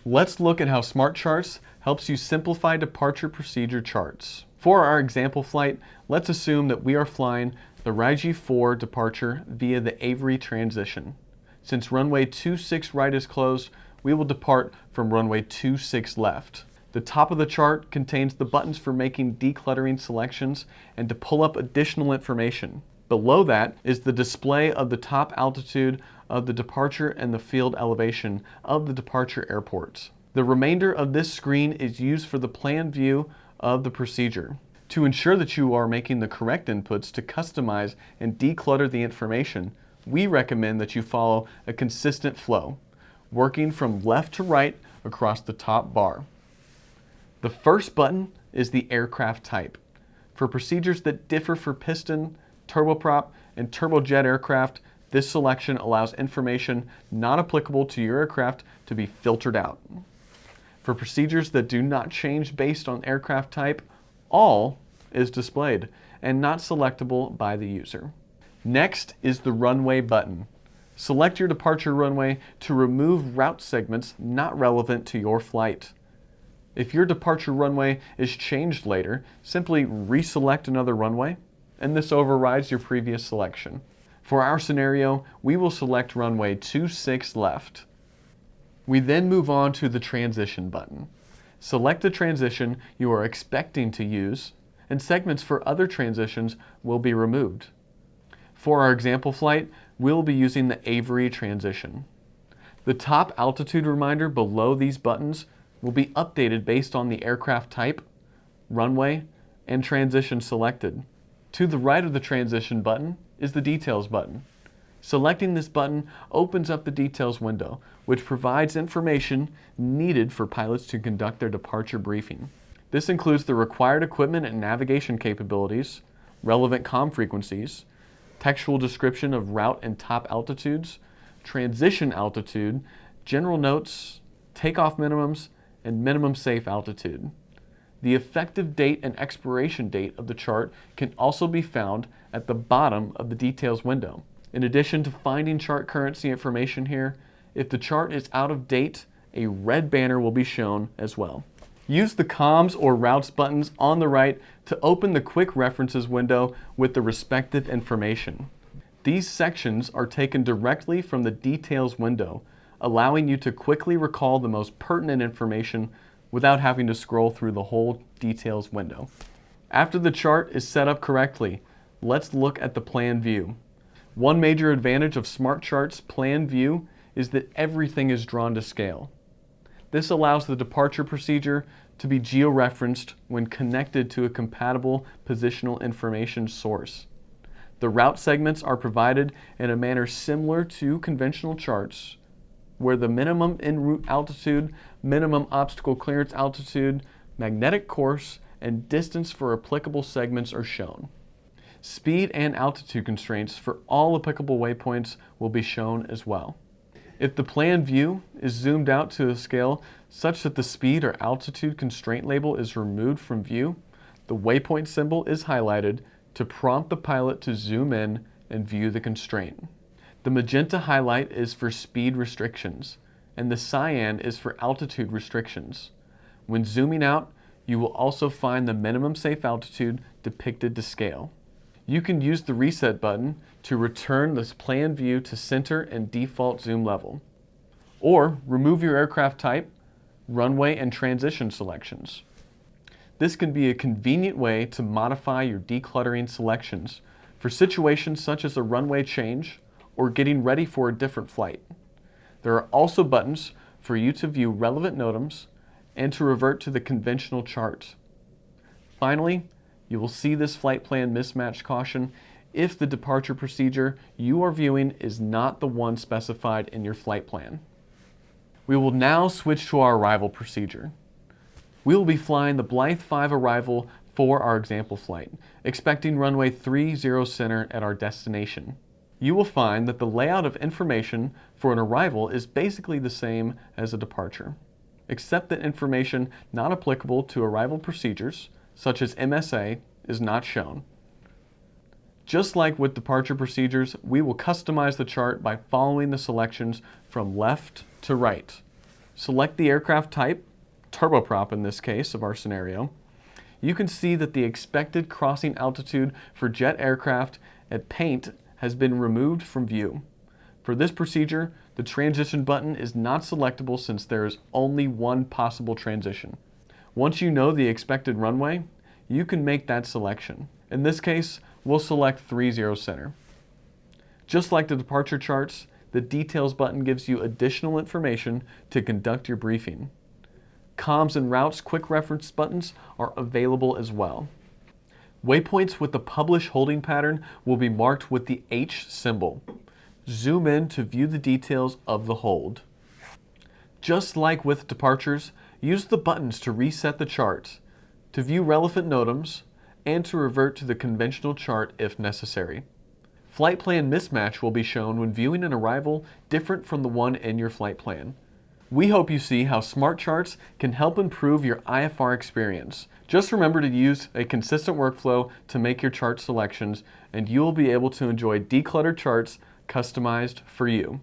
Let's look at how SmartCharts helps you simplify departure procedure charts. For our example flight, let's assume that we are flying the Raiji 4 departure via the Avery transition. Since runway 26 right is closed, we will depart from runway 26 left. The top of the chart contains the buttons for making decluttering selections and to pull up additional information. Below that is the display of the top altitude of the departure and the field elevation of the departure airports. The remainder of this screen is used for the plan view of the procedure. To ensure that you are making the correct inputs to customize and declutter the information, we recommend that you follow a consistent flow, working from left to right across the top bar. The first button is the aircraft type. For procedures that differ for piston, turboprop, and turbojet aircraft, this selection allows information not applicable to your aircraft to be filtered out. For procedures that do not change based on aircraft type, all is displayed and not selectable by the user. Next is the runway button. Select your departure runway to remove route segments not relevant to your flight. If your departure runway is changed later, simply reselect another runway, and this overrides your previous selection. For our scenario, we will select runway 26 left. We then move on to the transition button. Select the transition you are expecting to use, and segments for other transitions will be removed. For our example flight, we'll be using the Avery transition. The top altitude reminder below these buttons will be updated based on the aircraft type, runway, and transition selected. To the right of the transition button is the details button. Selecting this button opens up the details window, which provides information needed for pilots to conduct their departure briefing. This includes the required equipment and navigation capabilities, relevant comm frequencies, textual description of route and top altitudes, transition altitude, general notes, takeoff minimums, and minimum safe altitude. The effective date and expiration date of the chart can also be found at the bottom of the details window. In addition to finding chart currency information here, if the chart is out of date, a red banner will be shown as well. Use the comms or routes buttons on the right to open the quick references window with the respective information. These sections are taken directly from the details window, allowing you to quickly recall the most pertinent information without having to scroll through the whole details window. After the chart is set up correctly, let's look at the plan view. One major advantage of SmartCharts plan view is that everything is drawn to scale. This allows the departure procedure to be geo-referenced when connected to a compatible positional information source. The route segments are provided in a manner similar to conventional charts, where the minimum en route altitude, minimum obstacle clearance altitude, magnetic course, and distance for applicable segments are shown. Speed and altitude constraints for all applicable waypoints will be shown as well. If the plan view is zoomed out to a scale such that the speed or altitude constraint label is removed from view, the waypoint symbol is highlighted to prompt the pilot to zoom in and view the constraint. The magenta highlight is for speed restrictions, and the cyan is for altitude restrictions. When zooming out, you will also find the minimum safe altitude depicted to scale. You can use the reset button to return this plan view to center and default zoom level, or remove your aircraft type, runway, and transition selections. This can be a convenient way to modify your decluttering selections for situations such as a runway change or getting ready for a different flight. There are also buttons for you to view relevant NOTAMs and to revert to the conventional chart. Finally, you will see this flight plan mismatch caution if the departure procedure you are viewing is not the one specified in your flight plan. We will now switch to our arrival procedure. We will be flying the Blythe 5 arrival for our example flight, expecting runway 30 center at our destination. You will find that the layout of information for an arrival is basically the same as a departure, except that information not applicable to arrival procedures, such as MSA, is not shown. Just like with departure procedures, we will customize the chart by following the selections from left to right. Select the aircraft type, turboprop in this case of our scenario. You can see that the expected crossing altitude for jet aircraft at paint has been removed from view. For this procedure, the transition button is not selectable since there is only one possible transition. Once you know the expected runway, you can make that selection. In this case, we'll select 30 center. Just like the departure charts, the details button gives you additional information to conduct your briefing. Comms and routes quick reference buttons are available as well. Waypoints with the publish holding pattern will be marked with the H symbol. Zoom in to view the details of the hold. Just like with departures, use the buttons to reset the chart, to view relevant NOTAMs, and to revert to the conventional chart if necessary. Flight plan mismatch will be shown when viewing an arrival different from the one in your flight plan. We hope you see how SmartCharts can help improve your IFR experience. Just remember to use a consistent workflow to make your chart selections, and you will be able to enjoy decluttered charts customized for you.